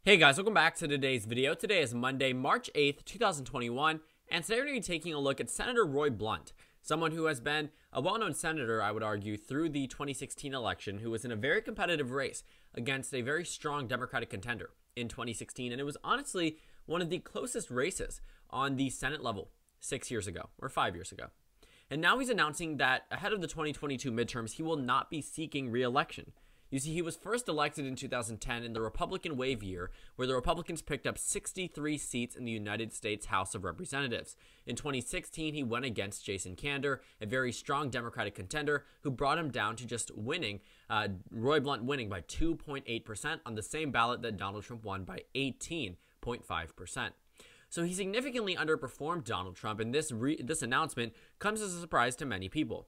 Hey guys, welcome back to today's video. Today is Monday, March 8th, 2021, and today we're going to be taking a look at Senator Roy Blunt, someone who has been a well-known senator, I would argue, through the 2016 election, who was in a very competitive race against a very strong Democratic contender in 2016, and it was honestly one of the closest races on the Senate level 6 years ago, or 5 years ago. And now he's announcing that ahead of the 2022 midterms, he will not be seeking re-election. You see, he was first elected in 2010 in the Republican wave year, where the Republicans picked up 63 seats in the United States House of Representatives. In 2016, he went against Jason Kander, a very strong Democratic contender, who brought him down to just winning, Roy Blunt winning by 2.8% on the same ballot that Donald Trump won by 18.5%. So he significantly underperformed Donald Trump, and this announcement comes as a surprise to many people.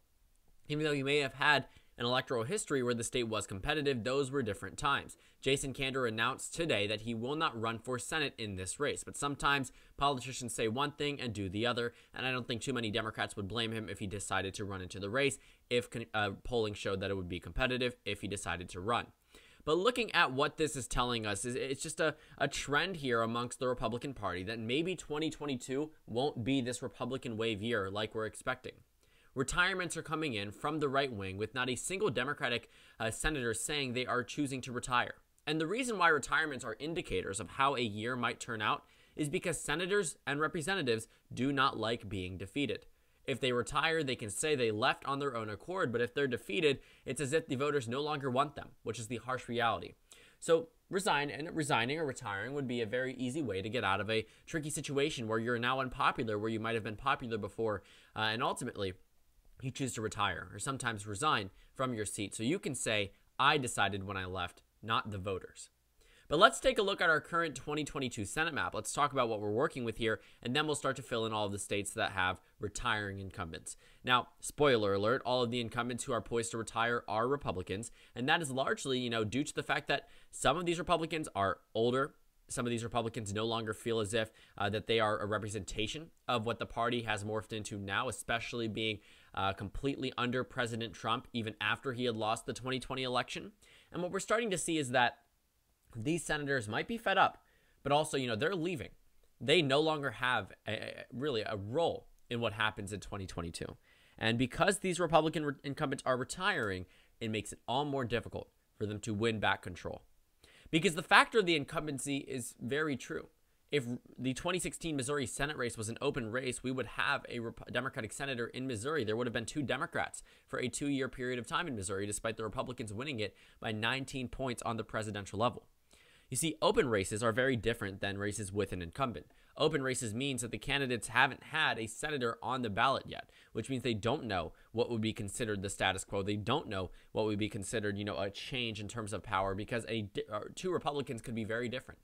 Even though he may have had an electoral history where the state was competitive, those were different times. Jason Kander announced today that he will not run for Senate in this race, but sometimes politicians say one thing and do the other, and I don't think too many Democrats would blame him if he decided to run into the race, if polling showed that it would be competitive if he decided to run. But looking at what this is telling us, it's just a trend here amongst the Republican Party that maybe 2022 won't be this Republican wave year like we're expecting. Retirements are coming in from the right wing with not a single Democratic senator saying they are choosing to retire. And the reason why retirements are indicators of how a year might turn out is because senators and representatives do not like being defeated. If they retire, they can say they left on their own accord, but if they're defeated, it's as if the voters no longer want them, which is the harsh reality. So resigning or retiring would be a very easy way to get out of a tricky situation where you're now unpopular, where you might have been popular before, and ultimately you choose to retire or sometimes resign from your seat. So you can say, I decided when I left, not the voters. But let's take a look at our current 2022 Senate map. Let's talk about what we're working with here, and then we'll start to fill in all of the states that have retiring incumbents. Now, spoiler alert, all of the incumbents who are poised to retire are Republicans, and that is largely, due to the fact that some of these Republicans are older. Some of these Republicans no longer feel as if that they are a representation of what the party has morphed into now, especially being completely under President Trump, even after he had lost the 2020 election. And what we're starting to see is that these senators might be fed up, but also, they're leaving. They no longer have really a role in what happens in 2022. And because these Republican incumbents are retiring, it makes it all more difficult for them to win back control. Because the factor of the incumbency is very true. If the 2016 Missouri Senate race was an open race, we would have a Democratic senator in Missouri. There would have been 2 Democrats for a 2-year period of time in Missouri, despite the Republicans winning it by 19 points on the presidential level. You see, open races are very different than races with an incumbent. Open races means that the candidates haven't had a senator on the ballot yet, which means they don't know what would be considered the status quo. They don't know what would be considered, a change in terms of power, because 2 Republicans could be very different.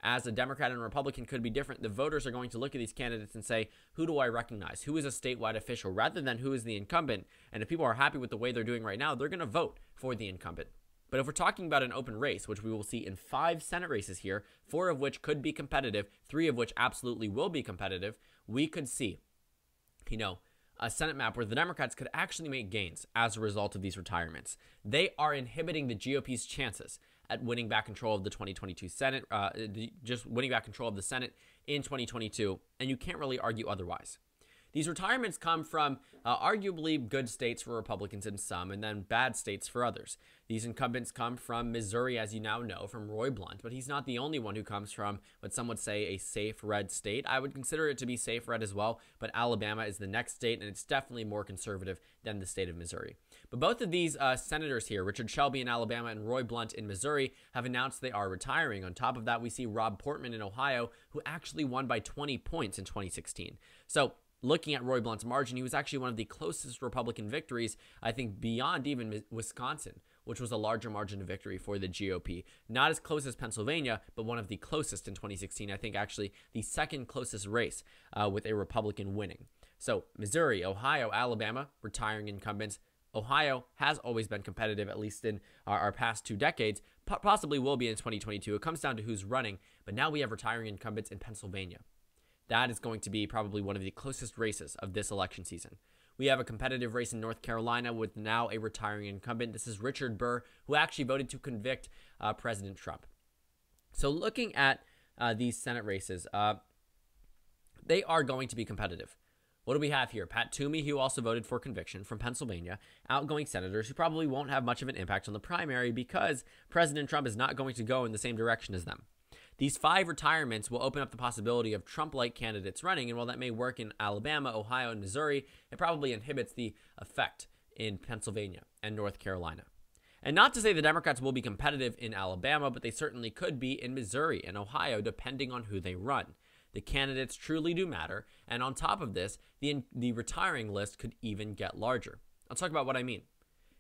As a Democrat and a Republican could be different, the voters are going to look at these candidates and say, who do I recognize? Who is a statewide official, rather than who is the incumbent? And if people are happy with the way they're doing right now, they're going to vote for the incumbent. But if we're talking about an open race, which we will see in 5 Senate races here, 4 of which could be competitive, 3 of which absolutely will be competitive, we could see, a Senate map where the Democrats could actually make gains as a result of these retirements. They are inhibiting the GOP's chances at winning back control of the 2022 Senate, just winning back control of the Senate in 2022, and you can't really argue otherwise. These retirements come from arguably good states for Republicans in some, and then bad states for others. These incumbents come from Missouri, as you now know, from Roy Blunt, but he's not the only one who comes from what some would say a safe red state. I would consider it to be safe red as well, but Alabama is the next state, and it's definitely more conservative than the state of Missouri. But both of these senators here, Richard Shelby in Alabama and Roy Blunt in Missouri, have announced they are retiring. On top of that, we see Rob Portman in Ohio, who actually won by 20 points in 2016. So, looking at Roy Blunt's margin, he was actually one of the closest Republican victories, I think, beyond even Wisconsin, which was a larger margin of victory for the GOP. Not as close as Pennsylvania, but one of the closest in 2016. I think actually the second closest race with a Republican winning. So Missouri, Ohio, Alabama, retiring incumbents. Ohio has always been competitive, at least in our past 2 decades, possibly will be in 2022. It comes down to who's running, but now we have retiring incumbents in Pennsylvania. That is going to be probably one of the closest races of this election season. We have a competitive race in North Carolina with now a retiring incumbent. This is Richard Burr, who actually voted to convict President Trump. So looking at these Senate races, they are going to be competitive. What do we have here? Pat Toomey, who also voted for conviction from Pennsylvania, outgoing senators who probably won't have much of an impact on the primary because President Trump is not going to go in the same direction as them. These 5 retirements will open up the possibility of Trump-like candidates running, and while that may work in Alabama, Ohio, and Missouri, it probably inhibits the effect in Pennsylvania and North Carolina. And not to say the Democrats will be competitive in Alabama, but they certainly could be in Missouri and Ohio, depending on who they run. The candidates truly do matter, and on top of this, the retiring list could even get larger. I'll talk about what I mean.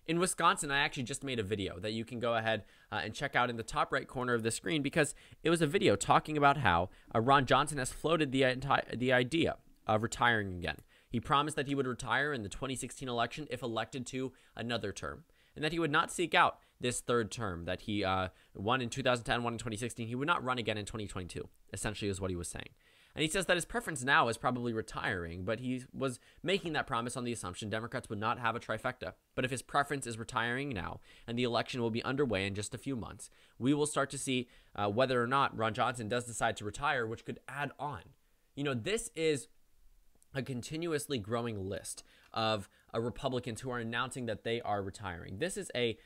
In Wisconsin, I actually just made a video that you can go ahead and check out in the top right corner of the screen, because it was a video talking about how Ron Johnson has floated the idea of retiring again. He promised that he would retire in the 2016 election if elected to another term, and that he would not seek out this third term that he won in 2010, won in 2016. He would not run again in 2022, essentially is what he was saying. And he says that his preference now is probably retiring, but he was making that promise on the assumption Democrats would not have a trifecta. But if his preference is retiring now, and the election will be underway in just a few months, we will start to see whether or not Ron Johnson does decide to retire, which could add on. You know, this is a continuously growing list of Republicans who are announcing that they are retiring. This is a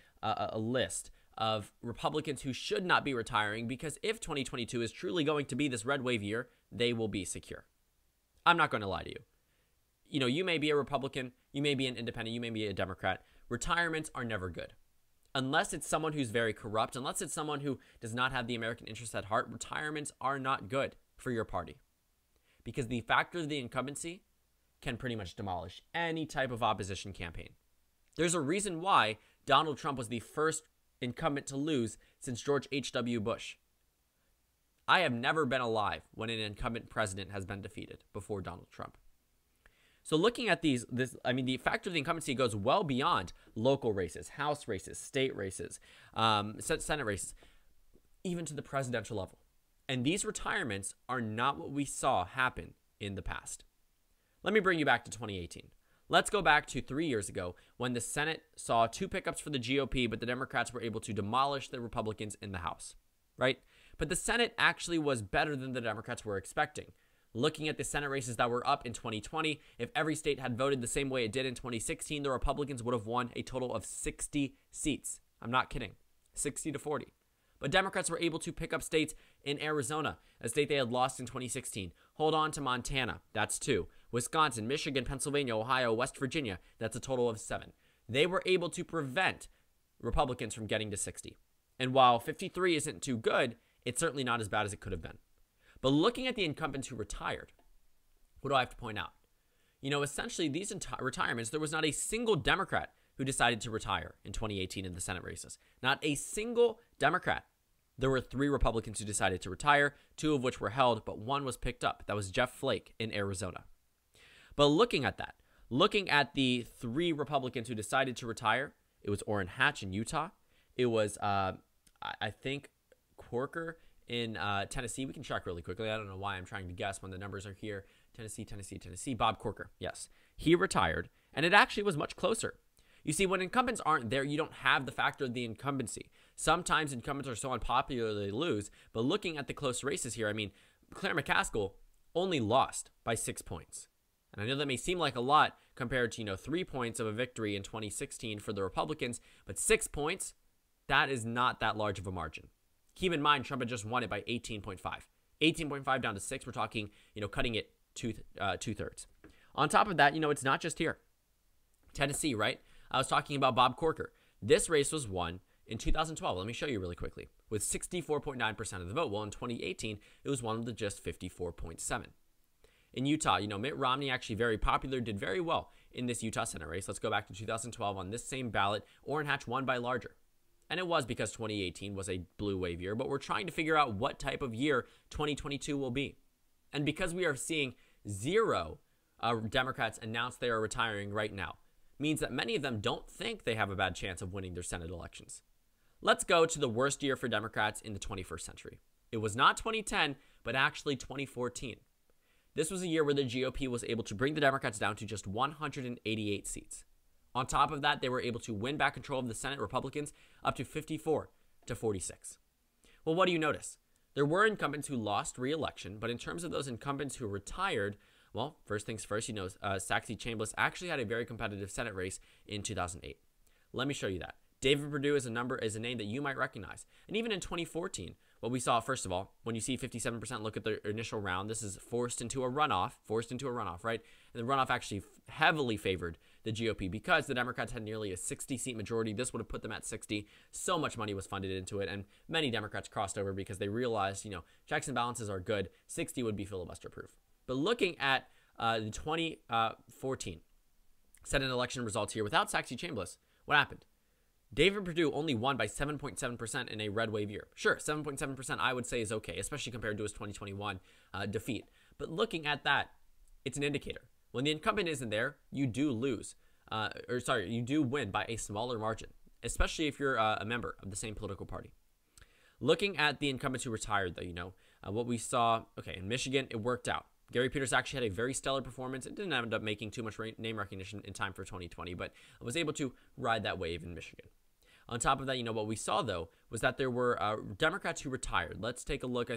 list of Republicans who should not be retiring, because if 2022 is truly going to be this red wave year, they will be secure. I'm not going to lie to you. You know, you may be a Republican, you may be an independent, you may be a Democrat. Retirements are never good. Unless it's someone who's very corrupt, unless it's someone who does not have the American interest at heart, retirements are not good for your party. Because the factor of the incumbency can pretty much demolish any type of opposition campaign. There's a reason why Donald Trump was the first incumbent to lose since George H.W. Bush. I have never been alive when an incumbent president has been defeated before Donald Trump. So looking at the factor of the incumbency goes well beyond local races, House races, state races, Senate races, even to the presidential level. And these retirements are not what we saw happen in the past. Let me bring you back to 2018. Let's go back to 3 years ago when the Senate saw 2 pickups for the GOP, but the Democrats were able to demolish the Republicans in the House, right? But the Senate actually was better than the Democrats were expecting. Looking at the Senate races that were up in 2020, if every state had voted the same way it did in 2016, the Republicans would have won a total of 60 seats. I'm not kidding. 60 to 40. But Democrats were able to pick up states in Arizona, a state they had lost in 2016. Hold on to Montana. That's 2. Wisconsin, Michigan, Pennsylvania, Ohio, West Virginia. That's a total of 7. They were able to prevent Republicans from getting to 60. And while 53 isn't too good, it's certainly not as bad as it could have been. But looking at the incumbents who retired, what do I have to point out? You know, essentially these retirements, there was not a single Democrat who decided to retire in 2018 in the Senate races. Not a single Democrat. There were 3 Republicans who decided to retire, 2 of which were held, but 1 was picked up. That was Jeff Flake in Arizona. But looking at that, looking at the 3 Republicans who decided to retire, it was Orrin Hatch in Utah. It was, I think, Corker in Tennessee. We can check really quickly. I don't know why I'm trying to guess when the numbers are here. Tennessee. Bob Corker, yes. He retired, and it actually was much closer. You see, when incumbents aren't there, you don't have the factor of the incumbency. Sometimes incumbents are so unpopular they lose, but looking at the close races here, I mean, Claire McCaskill only lost by 6 points. And I know that may seem like a lot compared to, 3 points of a victory in 2016 for the Republicans, but 6 points, that is not that large of a margin. Keep in mind, Trump had just won it by 18.5. 18.5 down to 6, we're talking, cutting it two-thirds. On top of that, it's not just here. Tennessee, right? I was talking about Bob Corker. This race was won in 2012. Let me show you really quickly. With 64.9% of the vote. Well, in 2018, it was won with just 54.7%. In Utah, Mitt Romney, actually very popular, did very well in this Utah Senate race. Let's go back to 2012. On this same ballot, Orrin Hatch won by larger. And it was because 2018 was a blue wave year, but we're trying to figure out what type of year 2022 will be. And because we are seeing 0 Democrats announce they are retiring right now, means that many of them don't think they have a bad chance of winning their Senate elections. Let's go to the worst year for Democrats in the 21st century. It was not 2010, but actually 2014. This was a year where the GOP was able to bring the Democrats down to just 188 seats. On top of that, they were able to win back control of the Senate Republicans up to 54 to 46. Well, what do you notice? There were incumbents who lost re-election, but in terms of those incumbents who retired, well, first things first, Saxby Chambliss actually had a very competitive Senate race in 2008. Let me show you that. David Perdue is a name that you might recognize. And even in 2014, what we saw, first of all, when you see 57% look at the initial round, this is forced into a runoff, right? And the runoff actually heavily favored the GOP because the Democrats had nearly a 60-seat majority. This would have put them at 60. So much money was funded into it, and many Democrats crossed over because they realized, checks and balances are good. 60 would be filibuster-proof. But looking at the 2014 Senate election results here without Saxby Chambliss, what happened? David Perdue only won by 7.7% in a red wave year. Sure, 7.7% I would say is okay, especially compared to his 2021 defeat. But looking at that, it's an indicator. When the incumbent isn't there, you do lose. You do win by a smaller margin, especially if you're a member of the same political party. Looking at the incumbents who retired, though, what we saw, in Michigan, it worked out. Gary Peters actually had a very stellar performance. It didn't end up making too much name recognition in time for 2020, but was able to ride that wave in Michigan. On top of that, what we saw, though, was that there were Democrats who retired. Let's take a look,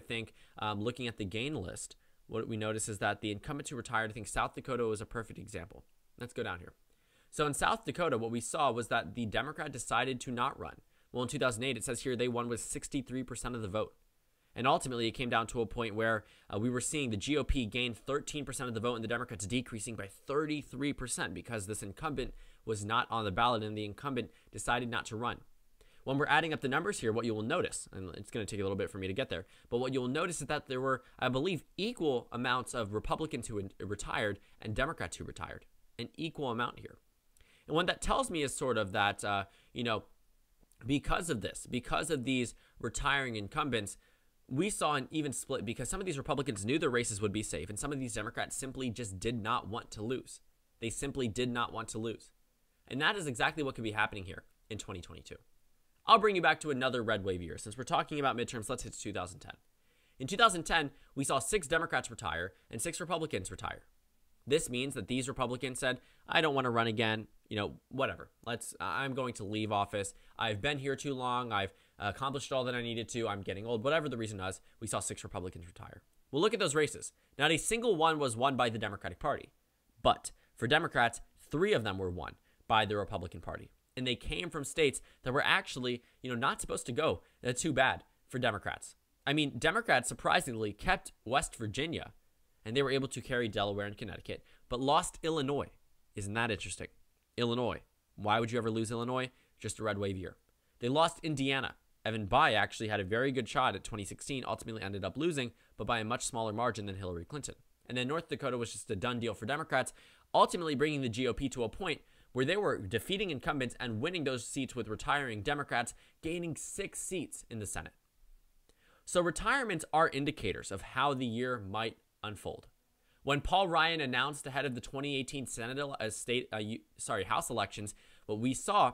looking at the gain list. What we notice is that the incumbents who retired, I think South Dakota was a perfect example. Let's go down here. So in South Dakota, what we saw was that the Democrat decided to not run. Well, in 2008, it says here they won with 63% of the vote. And ultimately, it came down to a point where we were seeing the GOP gain 13% of the vote and the Democrats decreasing by 33% because this incumbent was not on the ballot and the incumbent decided not to run. When we're adding up the numbers here, what you will notice, and it's going to take a little bit for me to get there, but what you'll notice is that there were, I believe, equal amounts of Republicans who retired and Democrats who retired, an equal amount here. And what that tells me is sort of that, because of this, because of these retiring incumbents, we saw an even split because some of these Republicans knew their races would be safe, and some of these Democrats simply just did not want to lose. They simply did not want to lose. And that is exactly what could be happening here in 2022. I'll bring you back to another red wave year. Since we're talking about midterms, let's hit 2010. In 2010, we saw 6 Democrats retire and 6 Republicans retire. This means that these Republicans said, I don't want to run again, whatever. I'm going to leave office. I've been here too long. I've accomplished all that I needed to. I'm getting old. Whatever the reason was, we saw 6 Republicans retire. Well, look at those races. Not a single one was won by the Democratic Party. But for Democrats, 3 of them were won by the Republican Party. And they came from states that were actually, not supposed to go too bad for Democrats. I mean, Democrats surprisingly kept West Virginia, and they were able to carry Delaware and Connecticut, but lost Illinois. Isn't that interesting? Illinois. Why would you ever lose Illinois? Just a red wave year. They lost Indiana. Evan Bayh actually had a very good shot at 2016, ultimately ended up losing, but by a much smaller margin than Hillary Clinton. And then North Dakota was just a done deal for Democrats, ultimately bringing the GOP to a point where they were defeating incumbents and winning those seats with retiring Democrats, gaining 6 seats in the Senate. So retirements are indicators of how the year might unfold. When Paul Ryan announced ahead of the 2018 House elections, what we saw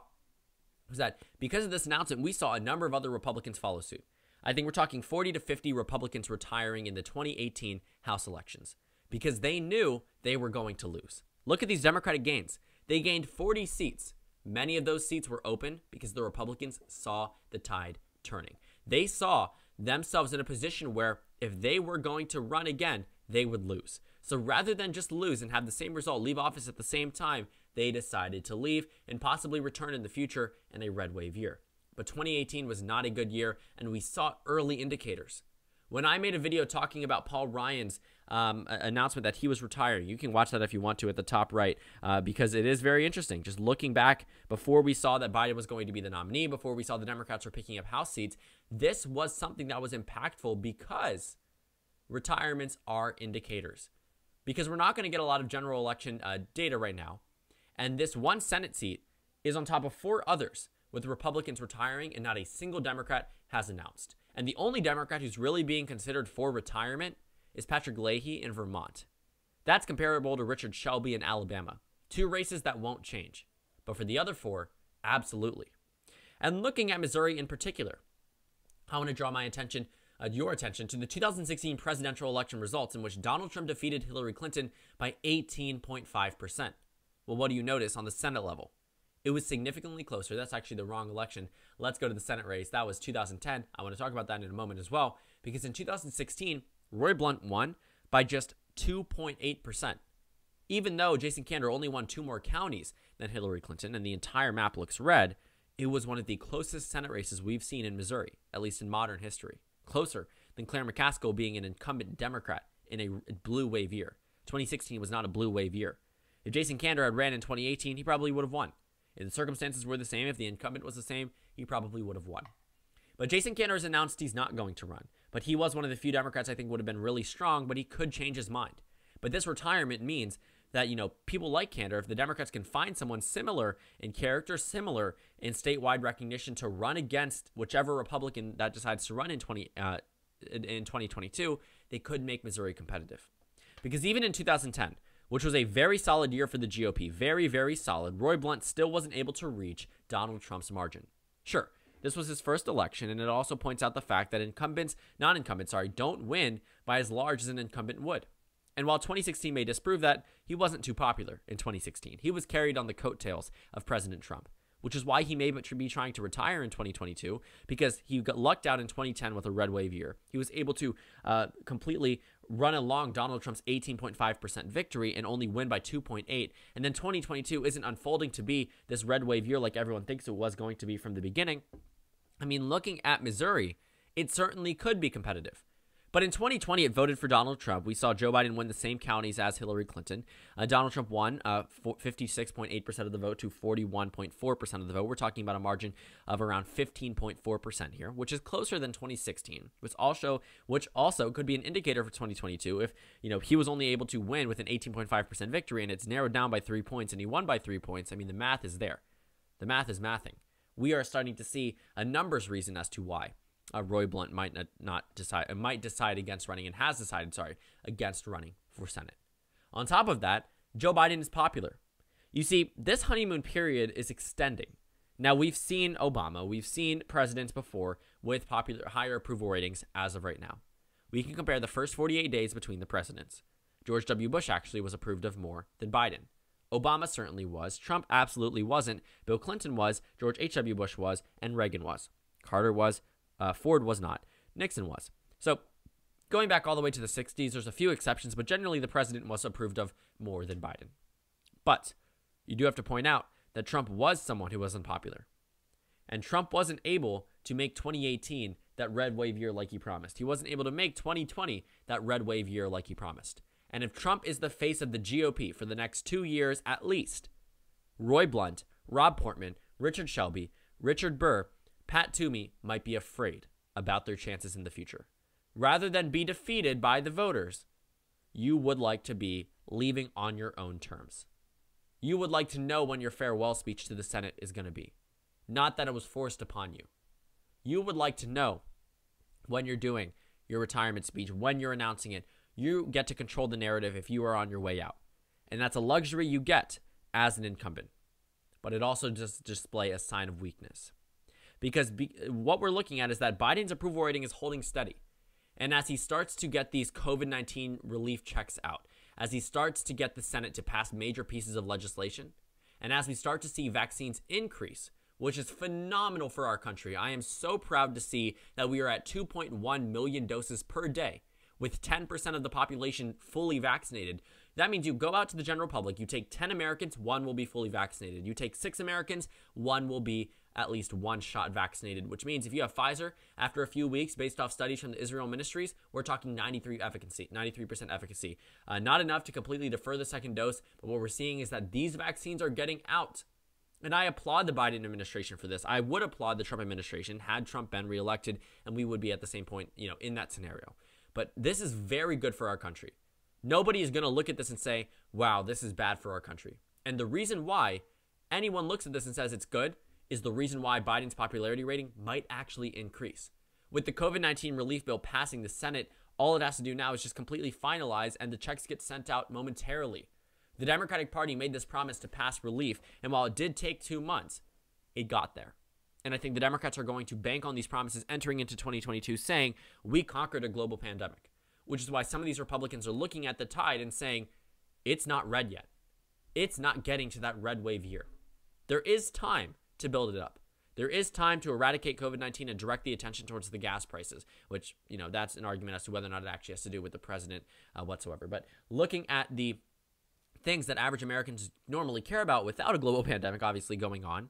was that because of this announcement, we saw a number of other Republicans follow suit. I think we're talking 40 to 50 Republicans retiring in the 2018 House elections because they knew they were going to lose. Look at these Democratic gains. They gained 40 seats. Many of those seats were open because the Republicans saw the tide turning. They saw themselves in a position where if they were going to run again, they would lose. So rather than just lose and have the same result, leave office at the same time, they decided to leave and possibly return in the future in a red wave year. But 2018 was not a good year, and we saw early indicators. When I made a video talking about Paul Ryan's announcement that he was retiring, you can watch that if you want to at the top right, because it is very interesting. Just looking back, before we saw that Biden was going to be the nominee, before we saw the Democrats were picking up House seats, this was something that was impactful because retirements are indicators. Because we're not going to get a lot of general election data right now. And this one Senate seat is on top of 4 others, with Republicans retiring and not a single Democrat has announced. And the only Democrat who's really being considered for retirement is Patrick Leahy in Vermont. That's comparable to Richard Shelby in Alabama. 2 races that won't change. But for the other 4, absolutely. And looking at Missouri in particular, I want to draw your attention to the 2016 presidential election results in which Donald Trump defeated Hillary Clinton by 18.5%. Well, what do you notice on the Senate level? It was significantly closer. That's actually the wrong election. Let's go to the Senate race. That was 2010. I want to talk about that in a moment as well. Because in 2016, Roy Blunt won by just 2.8%. Even though Jason Kander only won 2 more counties than Hillary Clinton and the entire map looks red, it was one of the closest Senate races we've seen in Missouri, at least in modern history. Closer than Claire McCaskill being an incumbent Democrat in a blue wave year. 2016 was not a blue wave year. If Jason Kander had ran in 2018, he probably would have won. If the circumstances were the same, if the incumbent was the same, he probably would have won. But Jason Kander has announced he's not going to run. But he was one of the few Democrats I think would have been really strong, but he could change his mind. But this retirement means that, people like Kander, if the Democrats can find someone similar in character, similar in statewide recognition to run against whichever Republican that decides to run in 2022, they could make Missouri competitive. Because even in 2010, which was a very solid year for the GOP, very, very solid, Roy Blunt still wasn't able to reach Donald Trump's margin. Sure, this was his first election, and it also points out the fact that non-incumbents don't win by as large as an incumbent would. And while 2016 may disprove that, he wasn't too popular in 2016. He was carried on the coattails of President Trump, which is why he may be trying to retire in 2022, because he got lucked out in 2010 with a red wave year. He was able to completely run along Donald Trump's 18.5% victory and only win by 2.8. And then 2022 isn't unfolding to be this red wave year like everyone thinks it was going to be from the beginning. I mean, looking at Missouri, it certainly could be competitive. But in 2020, it voted for Donald Trump. We saw Joe Biden win the same counties as Hillary Clinton. Donald Trump won 56.8% of the vote to 41.4% of the vote. We're talking about a margin of around 15.4% here, which is closer than 2016, which also could be an indicator for 2022 if, he was only able to win with an 18.5% victory and it's narrowed down by 3 points and he won by 3 points. I mean, the math is there. The math is mathing. We are starting to see a numbers reason as to why Roy Blunt might decide against running and has decided, against running for Senate. On top of that, Joe Biden is popular. You see, this honeymoon period is extending. Now, we've seen Obama, we've seen presidents before with higher approval ratings as of right now. We can compare the first 48 days between the presidents. George W. Bush actually was approved of more than Biden. Obama certainly was. Trump absolutely wasn't. Bill Clinton was. George H.W. Bush was. And Reagan was. Carter was. Ford was not. Nixon was. So going back all the way to the 60s, there's a few exceptions, but generally the president was approved of more than Biden. But you do have to point out that Trump was someone who was unpopular. And Trump wasn't able to make 2018 that red wave year like he promised. He wasn't able to make 2020 that red wave year like he promised. And if Trump is the face of the GOP for the next 2 years at least, Roy Blunt, Rob Portman, Richard Shelby, Richard Burr, Pat Toomey might be afraid about their chances in the future. Rather than be defeated by the voters, you would like to be leaving on your own terms. You would like to know when your farewell speech to the Senate is going to be. Not that it was forced upon you. You would like to know when you're doing your retirement speech, when you're announcing it. You get to control the narrative if you are on your way out. And that's a luxury you get as an incumbent. But it also does display a sign of weakness. Because what we're looking at is that Biden's approval rating is holding steady. And as he starts to get these COVID-19 relief checks out, as he starts to get the Senate to pass major pieces of legislation, and as we start to see vaccines increase, which is phenomenal for our country. I am so proud to see that we are at 2.1 million doses per day, with 10% of the population fully vaccinated. That means you go out to the general public, you take 10 Americans, 1 will be fully vaccinated. You take 6 Americans, 1 will be at least 1 shot vaccinated, which means if you have Pfizer, after a few weeks, based off studies from the Israel ministries, we're talking 93% efficacy. Not enough to completely defer the second dose, but what we're seeing is that these vaccines are getting out. And I applaud the Biden administration for this. I would applaud the Trump administration had Trump been reelected, and we would be at the same point, in that scenario. But this is very good for our country. Nobody is going to look at this and say, wow, this is bad for our country. And the reason why anyone looks at this and says it's good is the reason why Biden's popularity rating might actually increase. With the COVID-19 relief bill passing the Senate, all it has to do now is just completely finalize and the checks get sent out momentarily. The Democratic Party made this promise to pass relief, and while it did take 2 months, it got there. And I think the Democrats are going to bank on these promises entering into 2022 saying, we conquered a global pandemic, which is why some of these Republicans are looking at the tide and saying, it's not red yet. It's not getting to that red wave year. There is time to build it up. There is time to eradicate COVID-19 and direct the attention towards the gas prices, which, that's an argument as to whether or not it actually has to do with the president whatsoever. But looking at the things that average Americans normally care about without a global pandemic obviously going on,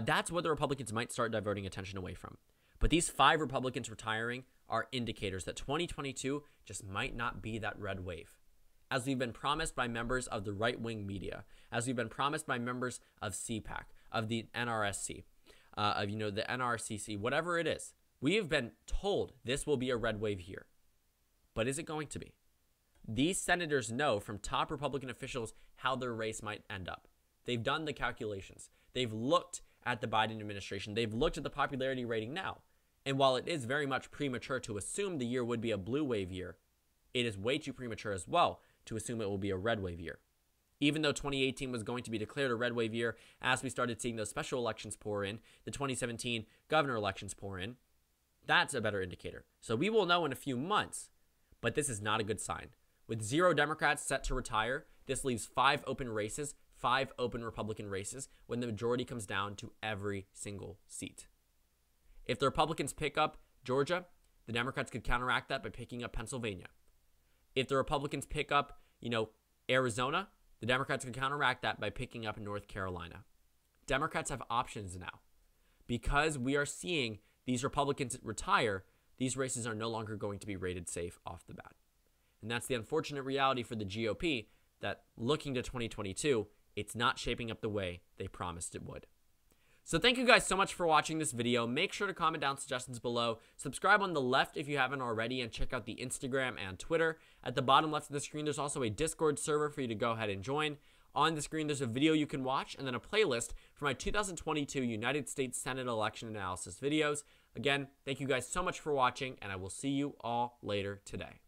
that's what the Republicans might start diverting attention away from. But these 5 Republicans retiring are indicators that 2022 just might not be that red wave. As we've been promised by members of the right-wing media, as we've been promised by members of CPAC, of the NRSC, of the NRCC, whatever it is, we have been told this will be a red wave year. But is it going to be? These senators know from top Republican officials how their race might end up. They've done the calculations. They've looked at the Biden administration. They've looked at the popularity rating now. And while it is very much premature to assume the year would be a blue wave year, it is way too premature as well to assume it will be a red wave year. Even though 2018 was going to be declared a red wave year as we started seeing those special elections pour in, the 2017 governor elections pour in, that's a better indicator. So we will know in a few months, but this is not a good sign. With 0 Democrats set to retire, this leaves 5 open races, 5 open Republican races, when the majority comes down to every single seat. If the Republicans pick up Georgia, the Democrats could counteract that by picking up Pennsylvania. If the Republicans pick up, Arizona, the Democrats could counteract that by picking up North Carolina. Democrats have options now. Because we are seeing these Republicans retire, these races are no longer going to be rated safe off the bat. And that's the unfortunate reality for the GOP, that looking to 2022, it's not shaping up the way they promised it would. So thank you guys so much for watching this video. Make sure to comment down suggestions below. Subscribe on the left if you haven't already, and check out the Instagram and Twitter. At the bottom left of the screen, there's also a Discord server for you to go ahead and join. On the screen, there's a video you can watch, and then a playlist for my 2022 United States Senate election analysis videos. Again, thank you guys so much for watching, and I will see you all later today.